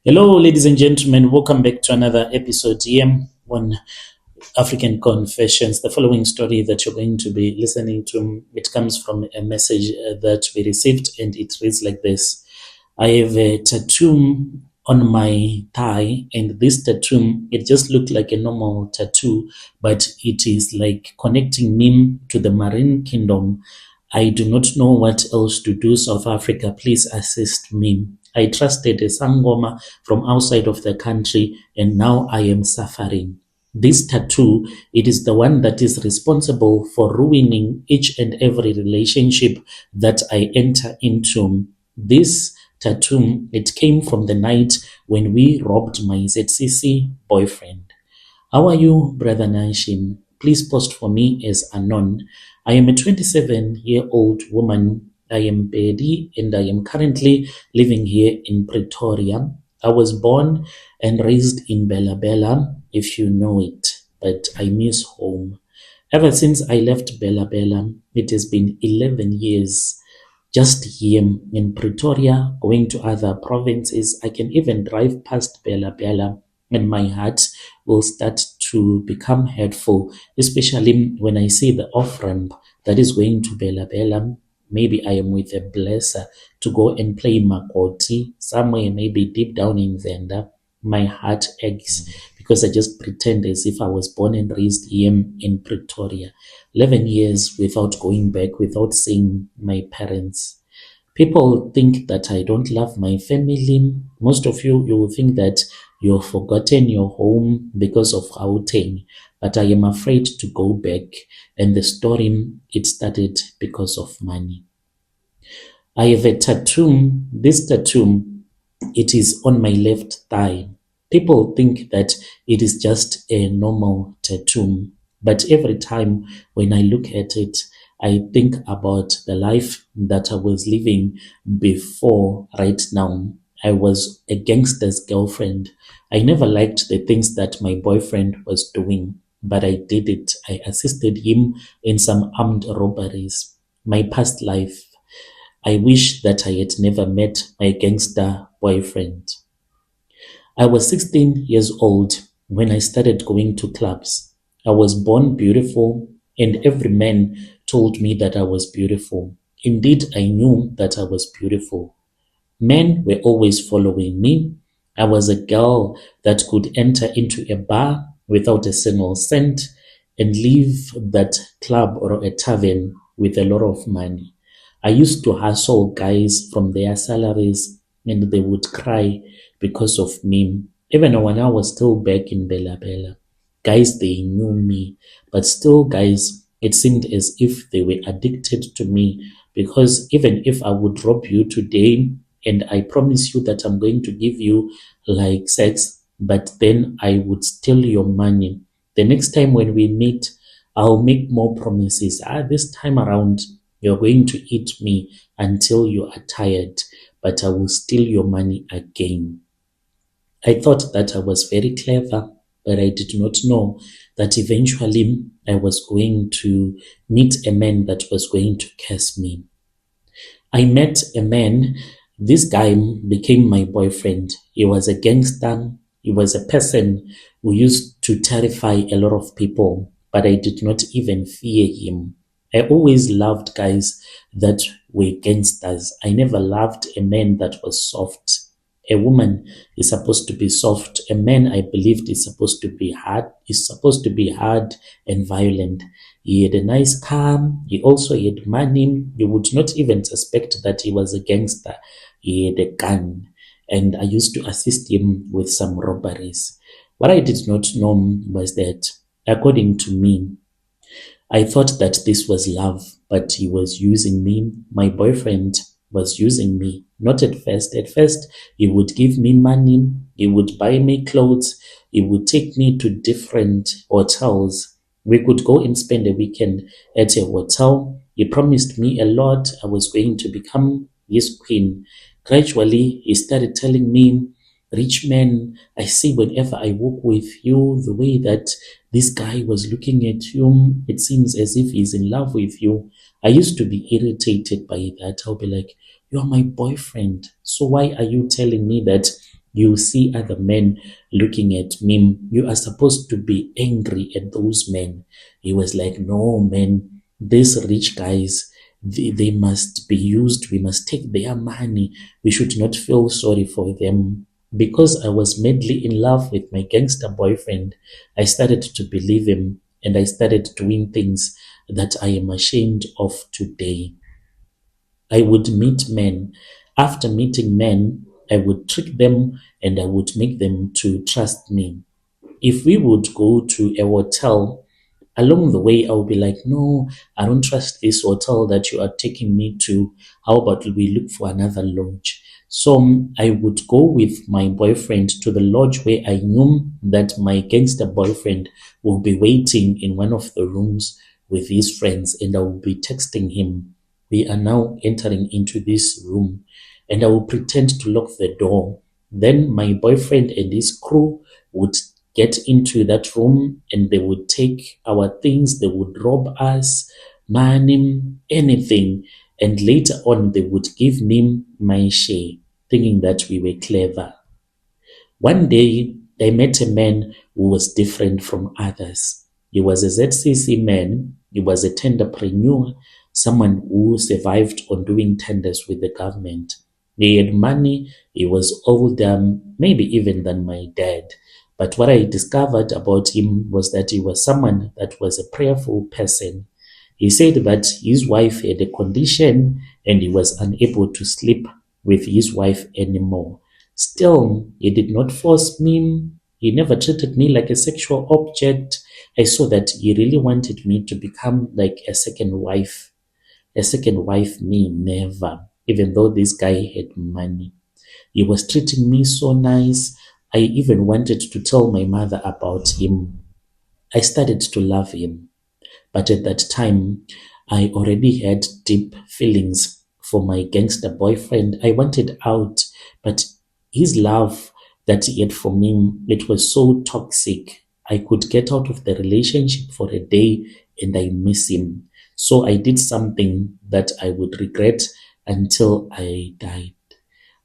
Hello, ladies and gentlemen. Welcome back to another episode here on African Confessions. The following story that you're going to be listening to, it comes from a message that we received, and it reads like this. I have a tattoo on my thigh, and this tattoo, it just looked like a normal tattoo, but it is like connecting me to the marine kingdom. I do not know what else to do, South Africa. Please assist me. I trusted a sangoma from outside of the country, and now I am suffering. This tattoo, it is the one that is responsible for ruining each and every relationship that I enter into. This tattoo, it came from the night when we robbed my ZCC boyfriend. How are you, Brother Nashim? Please post for me as Anon. I am a 27-year-old woman. I am Betty, and I am currently living here in Pretoria. I was born and raised in Bella Bella, if you know it, but I miss home. Ever since I left Bella Bella, it has been 11 years. Just here in Pretoria, going to other provinces, I can even drive past Bella Bella and my heart will start to become hurtful, especially when I see the off-ramp that is going to Bella Bella. Maybe I am with a blesser to go and play Makoti somewhere, maybe deep down in Venda. My heart aches because I just pretend as if I was born and raised here in Pretoria. 11 years without going back, without seeing my parents. People think that I don't love my family. Most of you will think that you've forgotten your home because of Gauteng, but I am afraid to go back. And the story, it started because of money. I have a tattoo. This tattoo, it is on my left thigh. People think that it is just a normal tattoo, but every time when I look at it, I think about the life that I was living before right now. I was a gangster's girlfriend. I never liked the things that my boyfriend was doing, but I did it. I assisted him in some armed robberies. My past life, I wish that I had never met my gangster boyfriend. I was 16 years old when I started going to clubs. I was born beautiful, and every man told me that I was beautiful. Indeed, I knew that I was beautiful. Men were always following me. I was a girl that could enter into a bar without a single cent and leave that club or a tavern with a lot of money. I used to hustle guys from their salaries, and they would cry because of me. Even when I was still back in Bella Bella, guys, they knew me, but still, guys, it seemed as if they were addicted to me, because even if I would rob you today and I promise you that I'm going to give you like sex, but then I would steal your money. The next time when we meet, I'll make more promises. This time around, you're going to eat me until you are tired, but I will steal your money again. I thought that I was very clever, but I did not know that eventually I was going to meet a man that was going to curse me. I met a man. This guy became my boyfriend. He was a gangster. He was a person who used to terrify a lot of people, but I did not even fear him. I always loved guys that were gangsters. I never loved a man that was soft. A woman is supposed to be soft. A man, I believed, is supposed to be hard. Is supposed to be hard and violent. He had a nice car. He also had money. You would not even suspect that he was a gangster. He had a gun, and I used to assist him with some robberies. What I did not know was that, according to me, I thought that this was love, but he was using me. My boyfriend was using me. Not at first. At first, he would give me money. He would buy me clothes. He would take me to different hotels. We could go and spend a weekend at a hotel. He promised me a lot. I was going to become his queen. Gradually, he started telling me, rich man, I see whenever I walk with you, the way that this guy was looking at you, it seems as if he's in love with you. I used to be irritated by that. I'll be like, you're my boyfriend, so why are you telling me that You see other men looking at me. You are supposed to be angry at those men. He was like, no, man, these rich guys, they must be used. We must take their money. We should not feel sorry for them. Because I was madly in love with my gangster boyfriend, I started to believe him and I started doing things that I am ashamed of today. I would meet men. After meeting men, I would trick them and I would make them to trust me. If we would go to a hotel, along the way, I'll be like, no, I don't trust this hotel that you are taking me to. How about we look for another lodge? So I would go with my boyfriend to the lodge where I knew that my gangster boyfriend will be waiting in one of the rooms with his friends, and I will be texting him. We are now entering into this room, and I will pretend to lock the door. Then my boyfriend and his crew would get into that room and they would take our things, they would rob us, money, anything. And later on, they would give me my share, thinking that we were clever. One day, I met a man who was different from others. He was a ZCC man, he was a tenderpreneur, someone who survived on doing tenders with the government. He had money, he was older, maybe even than my dad. But what I discovered about him was that he was someone that was a prayerful person. He said that his wife had a condition and he was unable to sleep with his wife anymore. Still, he did not force me. He never treated me like a sexual object. I saw that he really wanted me to become like a second wife. A second wife, me, never. Even though this guy had money. He was treating me so nice. I even wanted to tell my mother about him. I started to love him. But at that time, I already had deep feelings for my gangster boyfriend. I wanted out, but his love that he had for me, it was so toxic. I could get out of the relationship for a day and I miss him. So I did something that I would regret until I died.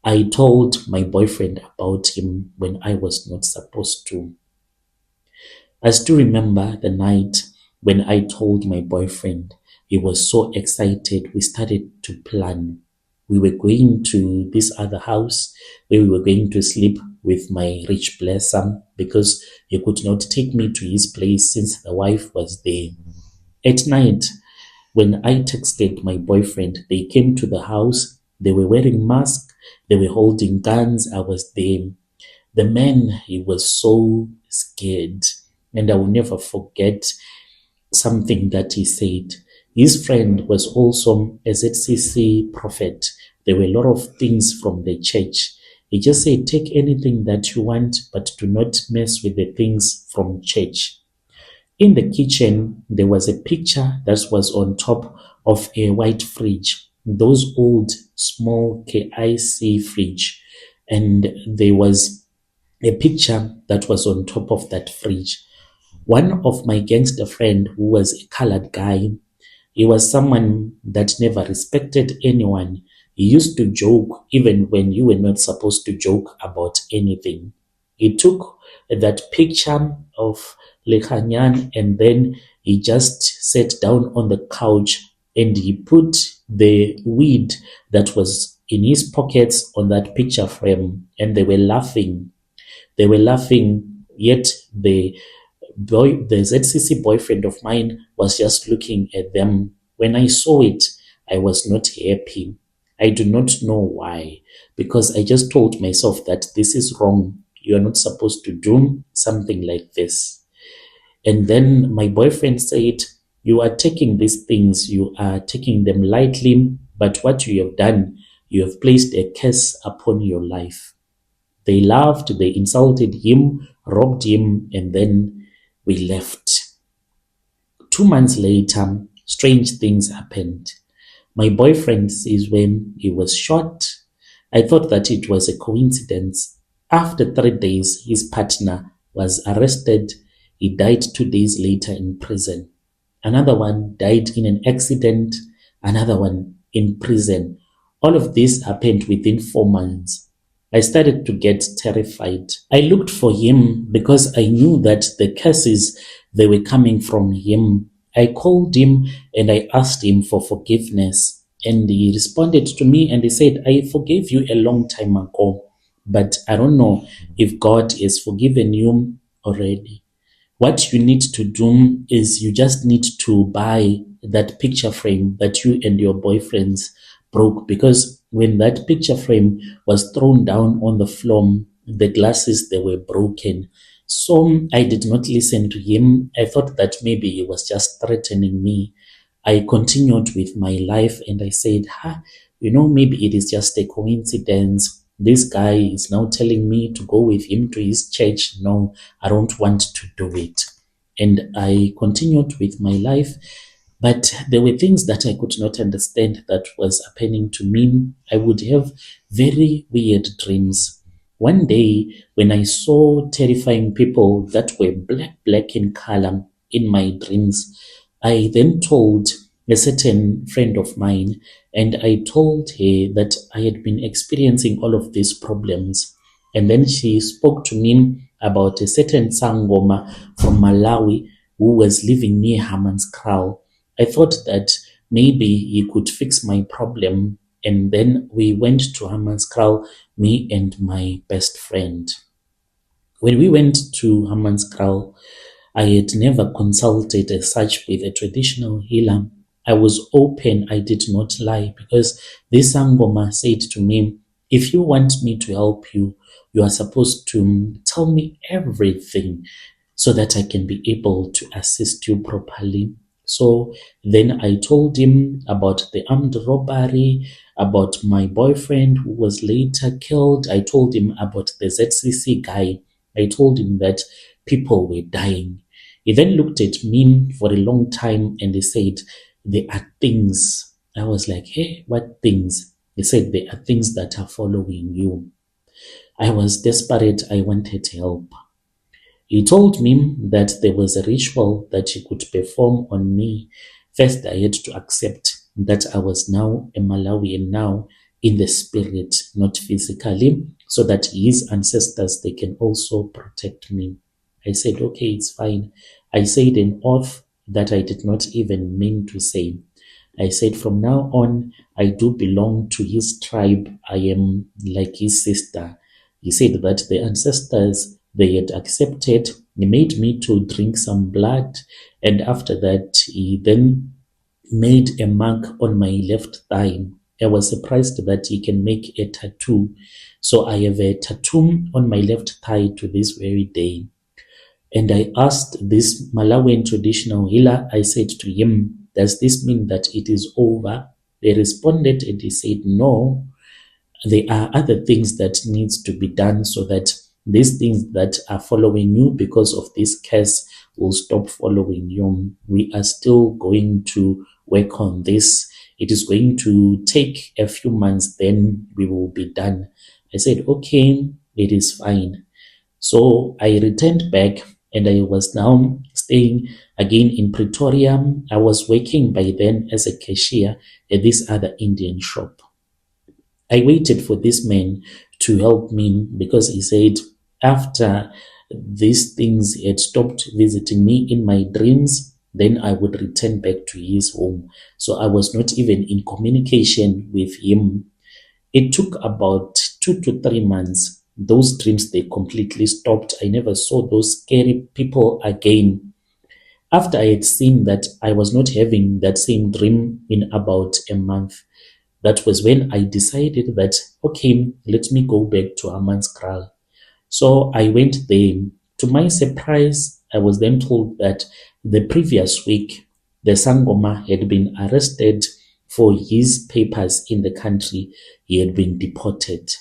I told my boyfriend about him when I was not supposed to. I still remember the night when I told my boyfriend. He was so excited. We started to plan. We were going to this other house where we were going to sleep with my rich blesser because he could not take me to his place since the wife was there. At night, when I texted my boyfriend, they came to the house. They were wearing masks. They were holding guns. I was there. The man, he was so scared. And I will never forget something that he said. His friend was also a ZCC prophet. There were a lot of things from the church. He just said, take anything that you want, but do not mess with the things from church. In the kitchen, there was a picture that was on top of a white fridge, those old small KIC fridge. And there was a picture that was on top of that fridge. One of my gangster friend who was a colored guy, he was someone that never respected anyone. He used to joke even when you were not supposed to joke about anything. He took that picture of Lekhanyan and then he just sat down on the couch and he put the weed that was in his pockets on that picture frame and they were laughing. They were laughing, yet the ZCC boyfriend of mine was just looking at them. When I saw it, I was not happy. I do not know why, because I just told myself that this is wrong. You are not supposed to do something like this. And then my boyfriend said, you are taking these things, you are taking them lightly, but what you have done, you have placed a curse upon your life. They laughed, they insulted him, robbed him, and then we left. 2 months later, strange things happened. My boyfriend says when he was shot, I thought that it was a coincidence. After 3 days, his partner was arrested. He died 2 days later in prison. Another one died in an accident. Another one in prison. All of this happened within 4 months. I started to get terrified. I looked for him because I knew that the curses, they were coming from him. I called him and I asked him for forgiveness. And he responded to me and he said, I forgave you a long time ago, but I don't know if God has forgiven you already. What you need to do is you just need to buy that picture frame that you and your boyfriends broke, because when that picture frame was thrown down on the floor, the glasses, they were broken. So I did not listen to him. I thought that maybe he was just threatening me. I continued with my life and I said, maybe it is just a coincidence. This guy is now telling me to go with him to his church. No, I don't want to do it. And I continued with my life. But there were things that I could not understand that was happening to me. I would have very weird dreams. One day, when I saw terrifying people that were black in color in my dreams, I then told a certain friend of mine, and I told her that I had been experiencing all of these problems. And then she spoke to me about a certain sangoma from Malawi who was living near Hammanskraal. I thought that maybe he could fix my problem. And then we went to Hammanskraal, me and my best friend. When we went to Hammanskraal, I had never consulted as such with a traditional healer. I was open, I did not lie, because this Sangoma said to me, if you want me to help you, you are supposed to tell me everything so that I can be able to assist you properly. So then I told him about the armed robbery, about my boyfriend who was later killed. I told him about the ZCC guy. I told him that people were dying. He then looked at me for a long time and he said, there are things. I was like, hey, what things? He said, there are things that are following you. I was desperate. I wanted help. He told me that there was a ritual that he could perform on me. First, I had to accept that I was now a Malawian now in the spirit, not physically, so that his ancestors, they can also protect me. I said, okay, it's fine. I said an oath that I did not even mean to say. I said, from now on, I do belong to his tribe. I am like his sister. He said that the ancestors, they had accepted. He made me to drink some blood. And after that, he then made a mark on my left thigh. I was surprised that he can make a tattoo. So I have a tattoo on my left thigh to this very day. And I asked this Malawian traditional healer, I said to him, does this mean that it is over? They responded and he said, no, there are other things that needs to be done so that these things that are following you because of this curse will stop following you. We are still going to work on this. It is going to take a few months, then we will be done. I said, okay, it is fine. So I returned back and I was now staying again in Pretoria. I was working by then as a cashier at this other Indian shop. I waited for this man to help me because he said after these things had stopped visiting me in my dreams, then I would return back to his home. So I was not even in communication with him. It took about 2 to 3 months. Those dreams, they completely stopped. I never saw those scary people again. After I had seen that I was not having that same dream in about a month, that was when I decided that, okay, let me go back to Hammanskraal. So I went there. To my surprise, I was then told that the previous week, the Sangoma had been arrested for his papers in the country. He had been deported.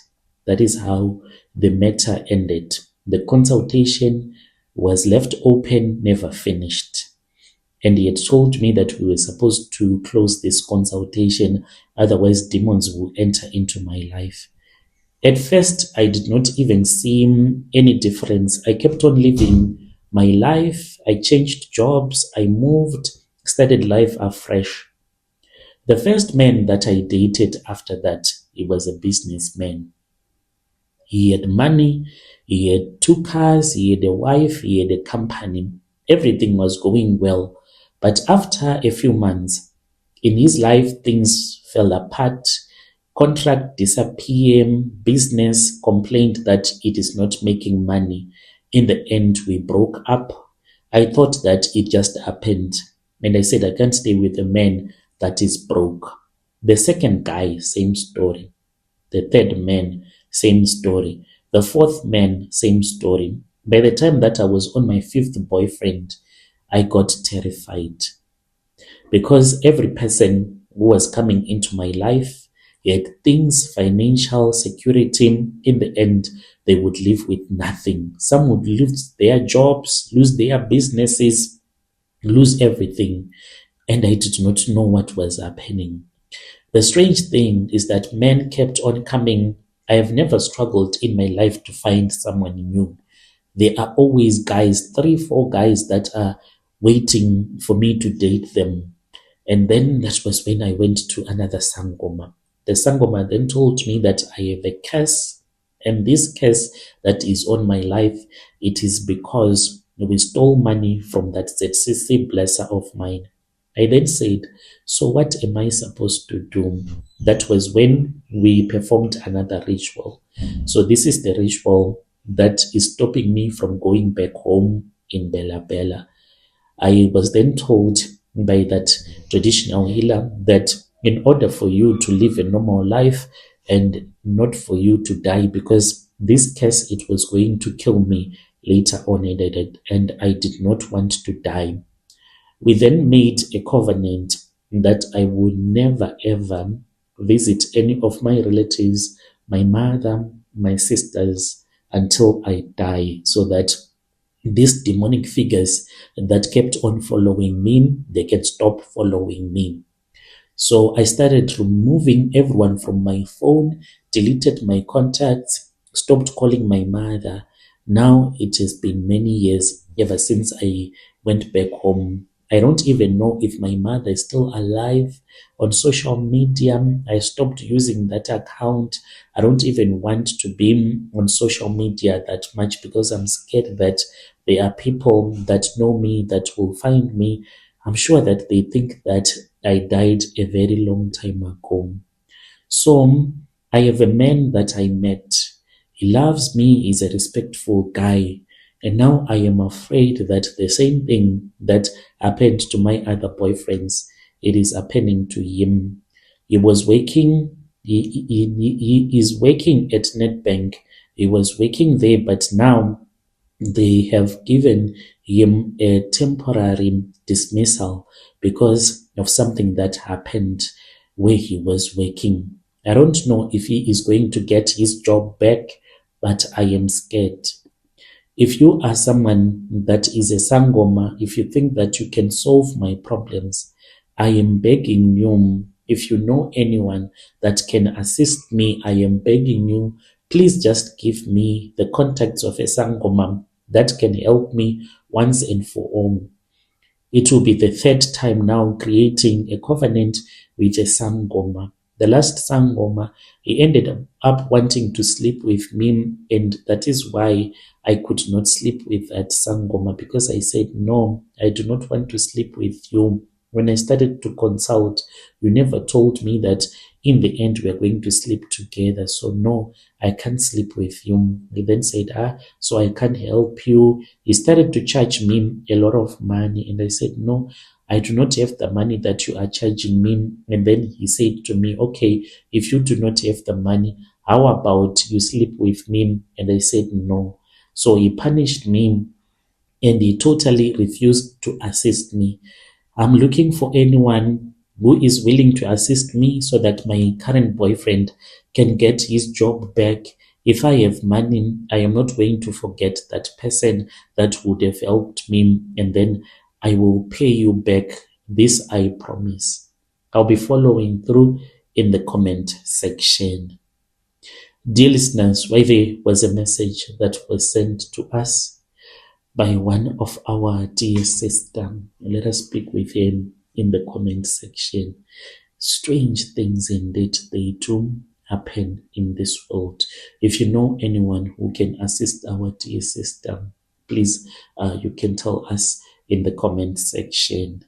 That is how the matter ended. The consultation was left open, never finished. And he had told me that we were supposed to close this consultation, otherwise demons will enter into my life. At first, I did not even see any difference. I kept on living my life. I changed jobs. I moved, started life afresh. The first man that I dated after that, he was a businessman. He had money, he had 2 cars, he had a wife, he had a company. Everything was going well. But after a few months, in his life, things fell apart. Contract disappear, business complained that it is not making money. In the end, we broke up. I thought that it just happened. And I said, I can't stay with a man that is broke. The second guy, same story. The third man, same story. The fourth man, same story. By the time that I was on my fifth boyfriend, I got terrified because every person who was coming into my life had things, financial security. In the end, they would live with nothing. Some would lose their jobs, lose their businesses, lose everything. And I did not know what was happening. The strange thing is that men kept on coming. I have never struggled in my life to find someone new. There are always guys, 3, 4 guys that are waiting for me to date them. And then that was when I went to another sangoma. The sangoma then told me that I have a curse, and this curse that is on my life, it is because we stole money from that ZCC blesser of mine. I then said, so what am I supposed to do? That was when we performed another ritual. So this is the ritual that is stopping me from going back home in Bella Bella. I was then told by that traditional healer that in order for you to live a normal life and not for you to die, because this curse, it was going to kill me later on, and I did not want to die. We then made a covenant that I would never ever visit any of my relatives, my mother, my sisters, until I die, so that these demonic figures that kept on following me, they can stop following me. So I started removing everyone from my phone, deleted my contacts, stopped calling my mother. Now it has been many years ever since I went back home. I don't even know if my mother is still alive. On social media, I stopped using that account. I don't even want to be on social media that much because I'm scared that there are people that know me that will find me. I'm sure that they think that I died a very long time ago. So I have a man that I met. He loves me, he's a respectful guy. And now I am afraid that the same thing that happened to my other boyfriends, it is happening to him. He was working, he is working at Nedbank. He was working there, but now they have given him a temporary dismissal because of something that happened where he was working. I don't know if he is going to get his job back, but I am scared. If you are someone that is a sangoma, if you think that you can solve my problems, I am begging you. If you know anyone that can assist me, I am begging you, please just give me the contacts of a sangoma that can help me once and for all. It will be the third time now creating a covenant with a sangoma. The last sangoma, he ended up wanting to sleep with me, and that is why I could not sleep with that sangoma, because I said, no, I do not want to sleep with you. When I started to consult, you never told me that in the end we are going to sleep together. So no, I can't sleep with you. He then said, so I can't help you. He started to charge me a lot of money. And I said, no, I do not have the money that you are charging me. And then he said to me, okay, if you do not have the money, how about you sleep with me? And I said, no. So he punished me and he totally refused to assist me. I'm looking for anyone who is willing to assist me so that my current boyfriend can get his job back. If I have money, I am not going to forget that person that would have helped me, and then I will pay you back. This I promise. I'll be following through in the comment section. Dear listeners, why there was a message that was sent to us by one of our dear sister. Let us speak with him in the comment section. Strange things indeed they do. happen in this world. If you know anyone who can assist our dear sister, please, you can tell us in the comment section.